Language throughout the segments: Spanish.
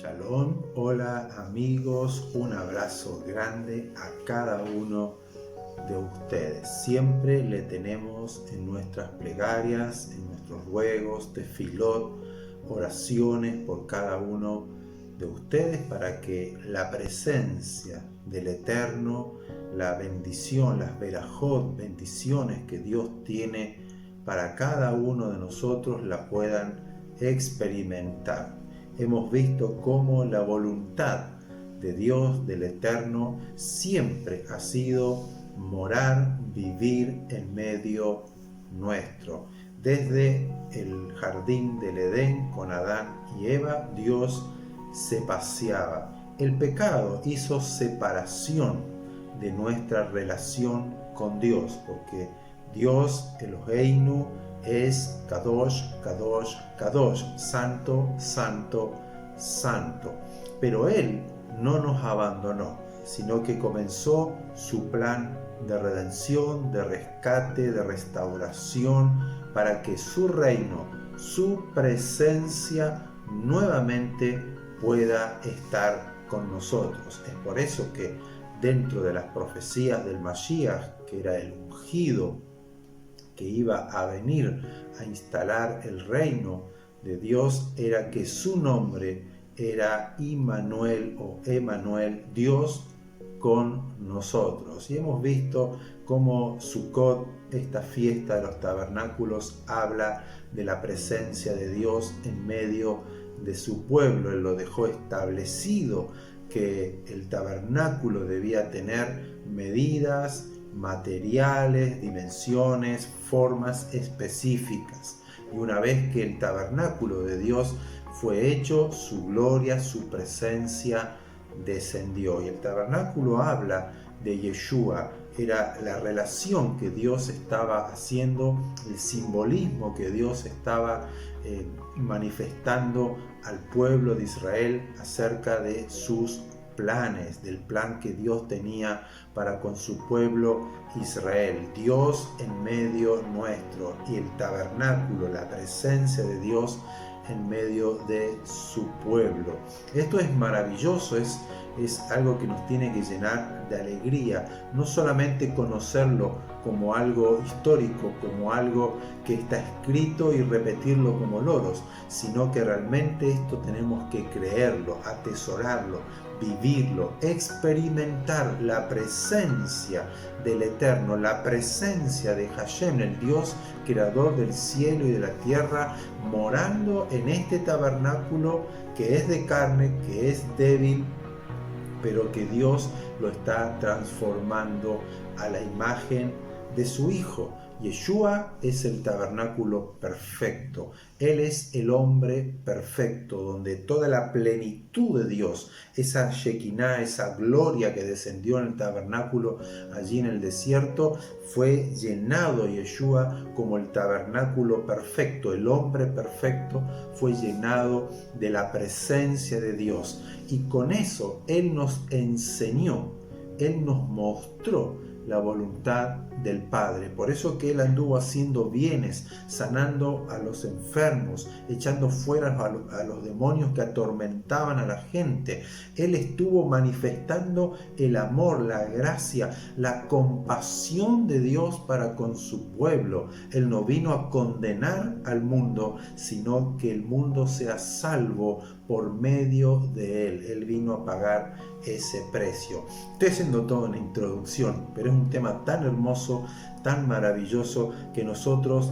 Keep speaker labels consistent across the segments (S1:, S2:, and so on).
S1: Shalom, hola amigos, un abrazo grande a cada uno de ustedes. Siempre le tenemos en nuestras plegarias, en nuestros ruegos, tefilot, oraciones por cada uno de ustedes para que la presencia del Eterno, la bendición, las verajot, bendiciones que Dios tiene para cada uno de nosotros la puedan experimentar. Hemos visto cómo la voluntad de Dios, del Eterno, siempre ha sido morar, vivir en medio nuestro. Desde el jardín del Edén con Adán y Eva, Dios se paseaba. El pecado hizo separación de nuestra relación con Dios, porque Dios, Eloheinu, es Kadosh, Kadosh, Kadosh, santo, santo, santo. Pero Él no nos abandonó, sino que comenzó su plan de redención, de rescate, de restauración, para que su reino, su presencia nuevamente pueda estar con nosotros. Es por eso que dentro de las profecías del Mashiach, que era el ungido, que iba a venir a instalar el reino de Dios, era que su nombre era Immanuel o Emanuel, Dios con nosotros. Y hemos visto cómo Sukkot, esta fiesta de los tabernáculos, habla de la presencia de Dios en medio de su pueblo. Él lo dejó establecido, que el tabernáculo debía tener medidas, materiales, dimensiones, formas específicas. Y una vez que el tabernáculo de Dios fue hecho, su gloria, su presencia descendió. Y el tabernáculo habla de Yeshua, era la relación que Dios estaba haciendo, el simbolismo que Dios estaba manifestando al pueblo de Israel acerca de sus planes, del plan que Dios tenía para con su pueblo Israel. Dios en medio nuestro y el tabernáculo, la presencia de Dios en medio de su pueblo. Esto es maravilloso, es algo que nos tiene que llenar de alegría, no solamente conocerlo como algo histórico, como algo que está escrito y repetirlo como loros, sino que realmente esto tenemos que creerlo, atesorarlo, vivirlo, experimentar la presencia del Eterno, la presencia de Hashem, el Dios creador del cielo y de la tierra, morando en este tabernáculo que es de carne, que es débil, pero que Dios lo está transformando a la imagen de su Hijo. Yeshua es el tabernáculo perfecto. Él es el hombre perfecto, donde toda la plenitud de Dios, esa Shekinah, esa gloria que descendió en el tabernáculo allí en el desierto, fue llenado Yeshua como el tabernáculo perfecto. El hombre perfecto fue llenado de la presencia de Dios. Y con eso Él nos enseñó, Él nos mostró la voluntad del Padre. Por eso que Él anduvo haciendo bienes, sanando a los enfermos, echando fuera a los demonios que atormentaban a la gente. Él estuvo manifestando el amor, la gracia, la compasión de Dios para con su pueblo. Él no vino a condenar al mundo, sino que el mundo sea salvo por medio de Él. Él vino a pagar ese precio. Estoy haciendo toda una introducción, pero es un tema tan hermoso, tan maravilloso, que nosotros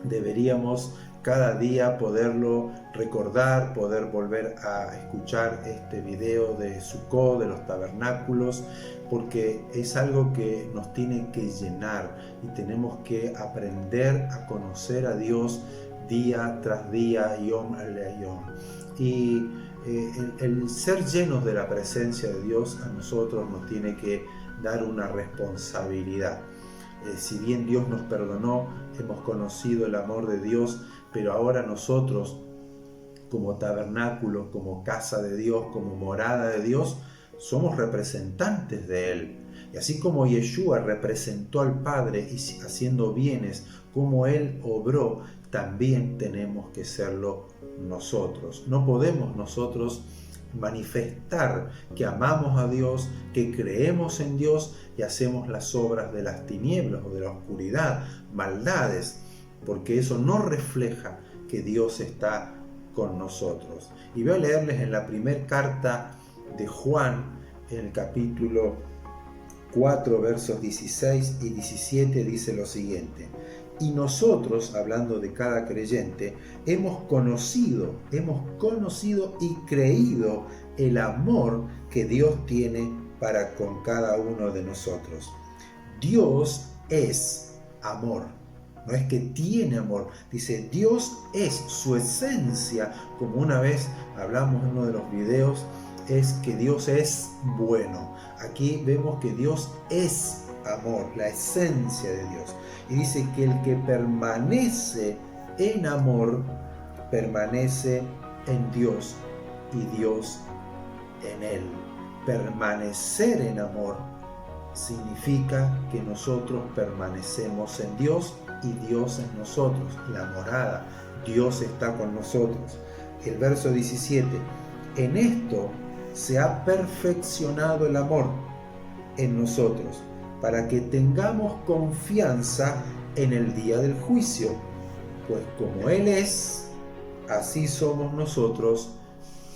S1: deberíamos cada día poderlo recordar, poder volver a escuchar este video de Sukkot, de los tabernáculos, porque es algo que nos tiene que llenar y tenemos que aprender a conocer a Dios día tras día, yom al yom. Y el ser llenos de la presencia de Dios a nosotros nos tiene que dar una responsabilidad. Si bien Dios nos perdonó, hemos conocido el amor de Dios, pero ahora nosotros, como tabernáculo, como casa de Dios, como morada de Dios, somos representantes de Él. Y así como Yeshua representó al Padre y haciendo bienes, como Él obró, también tenemos que serlo nosotros. No podemos nosotros manifestar que amamos a Dios, que creemos en Dios y hacemos las obras de las tinieblas o de la oscuridad, maldades, porque eso no refleja que Dios está con nosotros. Y voy a leerles en la primera carta de Juan, en el capítulo 4, versos 16 y 17, dice lo siguiente: y nosotros, hablando de cada creyente, hemos conocido y creído el amor que Dios tiene para con cada uno de nosotros. Dios es amor. No es que tiene amor, dice Dios es su esencia, como una vez hablamos en uno de los videos, es que Dios es bueno. Aquí vemos que Dios es amor, la esencia de Dios. Y dice que el que permanece en amor, permanece en Dios y Dios en él. Permanecer en amor significa que nosotros permanecemos en Dios y Dios en nosotros, la morada, Dios está con nosotros. El verso 17: en esto se ha perfeccionado el amor en nosotros, para que tengamos confianza en el día del juicio, pues como Él es, así somos nosotros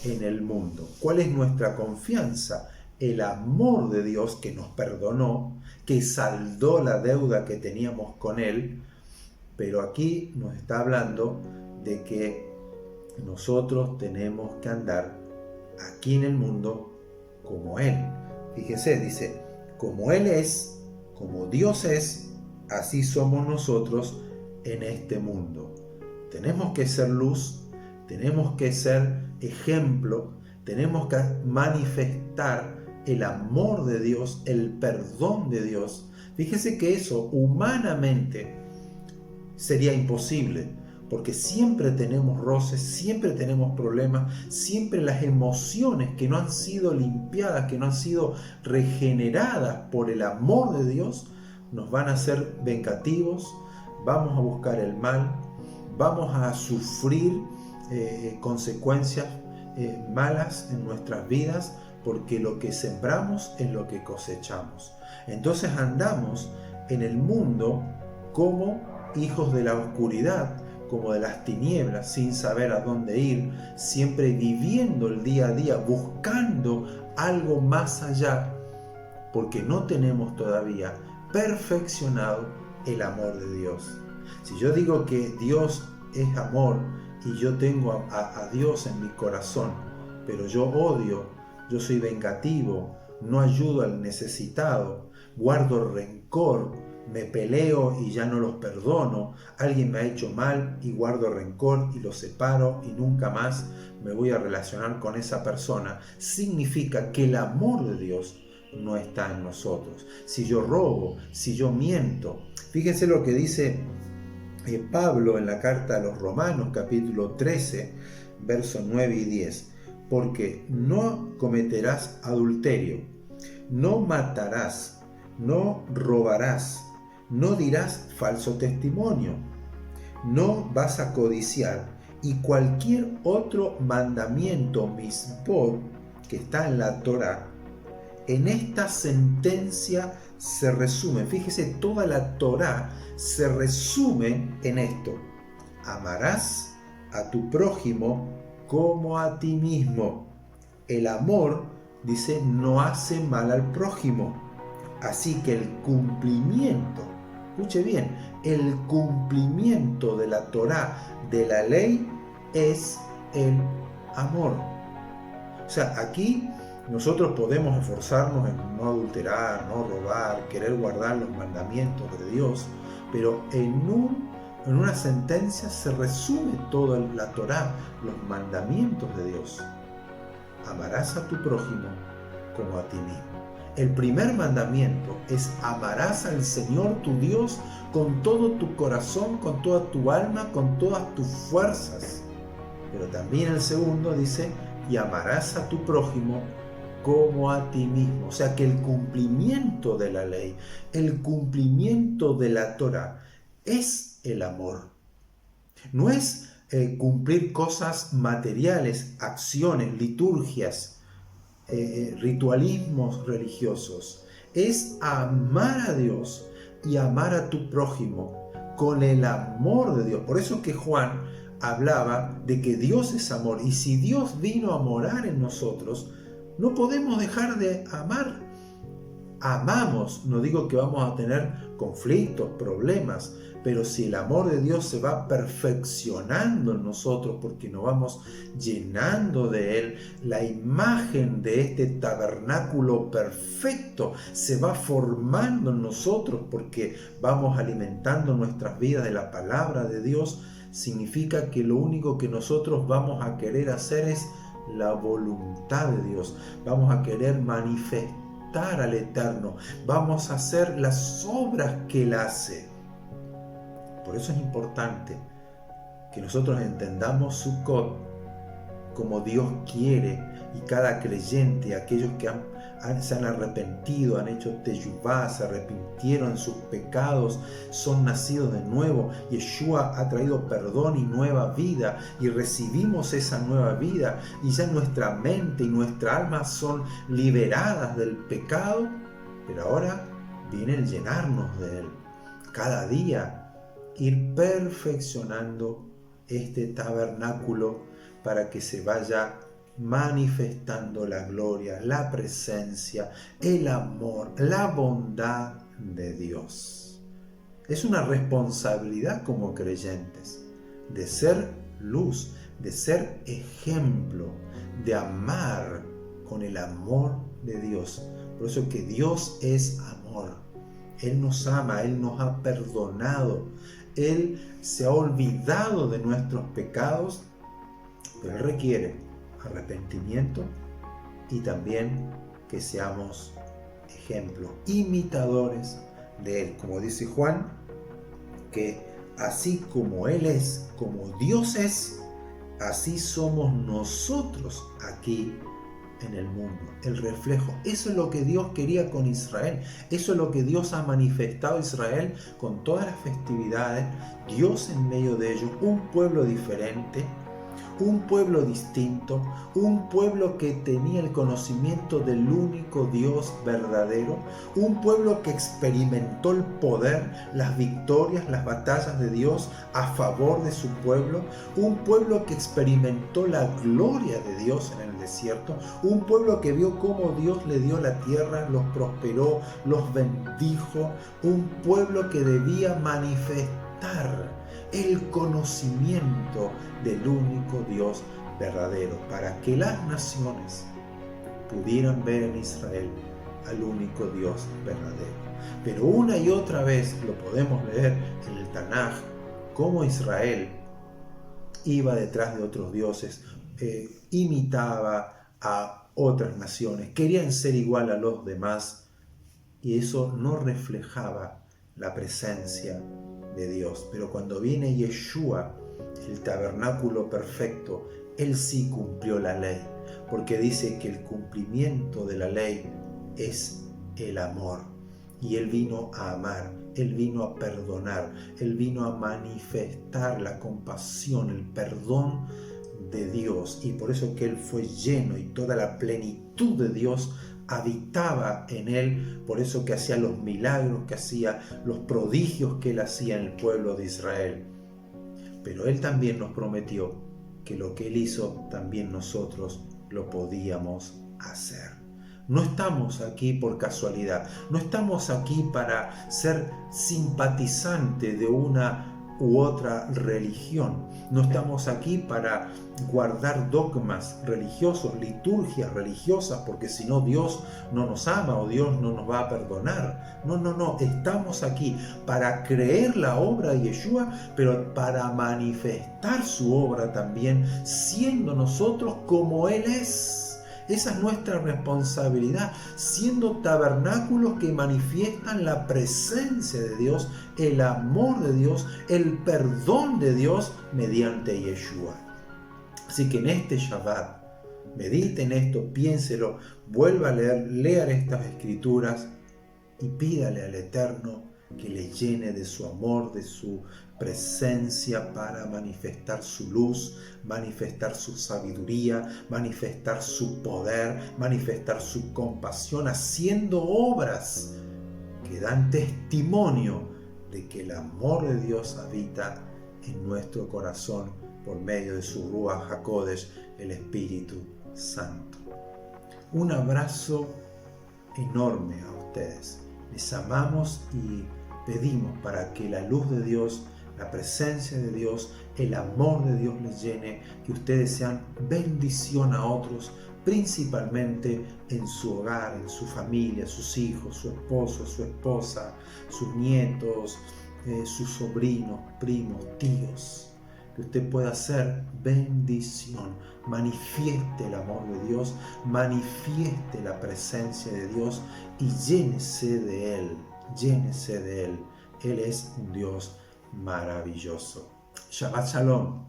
S1: en el mundo. ¿Cuál es nuestra confianza? El amor de Dios que nos perdonó, que saldó la deuda que teníamos con Él, pero aquí nos está hablando de que nosotros tenemos que andar aquí en el mundo como Él. Fíjense, dice, como Él es, como Dios es, así somos nosotros en este mundo. Tenemos que ser luz, tenemos que ser ejemplo, tenemos que manifestar el amor de Dios, el perdón de Dios. Fíjese que eso humanamente sería imposible, porque siempre tenemos roces, siempre tenemos problemas, siempre las emociones que no han sido limpiadas, que no han sido regeneradas por el amor de Dios, nos van a hacer vengativos, vamos a buscar el mal, vamos a sufrir consecuencias malas en nuestras vidas, porque lo que sembramos es lo que cosechamos. Entonces andamos en el mundo como hijos de la oscuridad, como de las tinieblas, sin saber a dónde ir, siempre viviendo el día a día, buscando algo más allá, porque no tenemos todavía perfeccionado el amor de Dios. Si yo digo que Dios es amor y yo tengo a Dios en mi corazón, pero yo odio, yo soy vengativo, no ayudo al necesitado, guardo rencor, me peleo y ya no los perdono, alguien me ha hecho mal y guardo rencor y lo separo y nunca más me voy a relacionar con esa persona, significa que el amor de Dios no está en nosotros. Si yo robo, si yo miento, fíjense lo que dice Pablo en la carta a los Romanos, capítulo 13, versos 9 y 10. Porque no cometerás adulterio, no matarás, no robarás, no dirás falso testimonio, no vas a codiciar, y cualquier otro mandamiento misbod que está en la Torá, en esta sentencia se resume. Fíjese, toda la Torá se resume en esto: amarás a tu prójimo como a ti mismo. El amor, dice, no hace mal al prójimo. Así que el cumplimiento, escuche bien, el cumplimiento de la Torá, de la ley, es el amor. O sea, aquí nosotros podemos esforzarnos en no adulterar, no robar, querer guardar los mandamientos de Dios, pero en una sentencia se resume toda la Torá, los mandamientos de Dios. Amarás a tu prójimo como a ti mismo. El primer mandamiento es: amarás al Señor tu Dios con todo tu corazón, con toda tu alma, con todas tus fuerzas. Pero también el segundo dice: y amarás a tu prójimo como a ti mismo. O sea que el cumplimiento de la ley, el cumplimiento de la Torá es el amor. No es cumplir cosas materiales, acciones, liturgias, ritualismos religiosos. Es amar a Dios y amar a tu prójimo con el amor de Dios. Por eso que Juan hablaba de que Dios es amor, y si Dios vino a morar en nosotros, no podemos dejar de amar. Amamos, no digo que vamos a tener conflictos, problemas, pero si el amor de Dios se va perfeccionando en nosotros porque nos vamos llenando de Él, la imagen de este tabernáculo perfecto se va formando en nosotros porque vamos alimentando nuestras vidas de la palabra de Dios, significa que lo único que nosotros vamos a querer hacer es la voluntad de Dios, vamos a querer manifestar al Eterno, vamos a hacer las obras que Él hace. Por eso es importante que nosotros entendamos Sukkot como Dios quiere, y cada creyente, aquellos que se han arrepentido, han hecho teshuvá, se arrepintieron en sus pecados, son nacidos de nuevo. Yeshua ha traído perdón y nueva vida, y recibimos esa nueva vida, y ya nuestra mente y nuestra alma son liberadas del pecado, pero ahora viene el llenarnos de Él. Cada día ir perfeccionando este tabernáculo para que se vaya manifestando la gloria, la presencia, el amor, la bondad de Dios. Es una responsabilidad como creyentes de ser luz, de ser ejemplo, de amar con el amor de Dios. Por eso que Dios es amor. Él nos ama, Él nos ha perdonado, Él se ha olvidado de nuestros pecados, pero Él requiere arrepentimiento y también que seamos ejemplos, imitadores de Él. Como dice Juan, que así como Él es, como Dios es, así somos nosotros aquí en el mundo, el reflejo. Eso es lo que Dios quería con Israel, eso es lo que Dios ha manifestado a Israel con todas las festividades, Dios en medio de ellos, un pueblo diferente, un pueblo distinto, un pueblo que tenía el conocimiento del único Dios verdadero, un pueblo que experimentó el poder, las victorias, las batallas de Dios a favor de su pueblo, un pueblo que experimentó la gloria de Dios en el desierto, un pueblo que vio cómo Dios le dio la tierra, los prosperó, los bendijo, un pueblo que debía manifestar el conocimiento del único Dios verdadero, para que las naciones pudieran ver en Israel al único Dios verdadero. Pero una y otra vez lo podemos leer en el Tanaj, cómo Israel iba detrás de otros dioses, imitaba a otras naciones, querían ser igual a los demás, y eso no reflejaba la presencia de Dios. Pero cuando viene Yeshua, el tabernáculo perfecto, Él sí cumplió la ley, porque dice que el cumplimiento de la ley es el amor, y Él vino a amar, Él vino a perdonar, Él vino a manifestar la compasión, el perdón de Dios, y por eso que Él fue lleno y toda la plenitud de Dios habitaba en Él, por eso que hacía los milagros que hacía, los prodigios que Él hacía en el pueblo de Israel. Pero Él también nos prometió que lo que Él hizo, también nosotros lo podíamos hacer. No estamos aquí por casualidad, no estamos aquí para ser simpatizantes de una u otra religión, no estamos aquí para guardar dogmas religiosos, liturgias religiosas, porque si no Dios no nos ama o Dios no nos va a perdonar. No, estamos aquí para creer la obra de Yeshua, pero para manifestar su obra también, siendo nosotros como Él es. Esa es nuestra responsabilidad, siendo tabernáculos que manifiestan la presencia de Dios, el amor de Dios, el perdón de Dios mediante Yeshua. Así que en este Shabbat, medite en esto, piénselo, vuelva a leer estas escrituras y pídale al Eterno que le llene de su amor, de su presencia para manifestar su luz, manifestar su sabiduría, manifestar su poder, manifestar su compasión, haciendo obras que dan testimonio de que el amor de Dios habita en nuestro corazón por medio de su Ruach HaKodesh, el Espíritu Santo. Un abrazo enorme a ustedes. Les amamos y pedimos para que la luz de Dios, la presencia de Dios, el amor de Dios les llene, que ustedes sean bendición a otros, principalmente en su hogar, en su familia, sus hijos, su esposo, su esposa, sus nietos, sus sobrinos, primos, tíos. Que usted pueda ser bendición, manifieste el amor de Dios, manifieste la presencia de Dios y llénese de Él, llénese de Él. Él es un Dios maravilloso. Shabbat Shalom.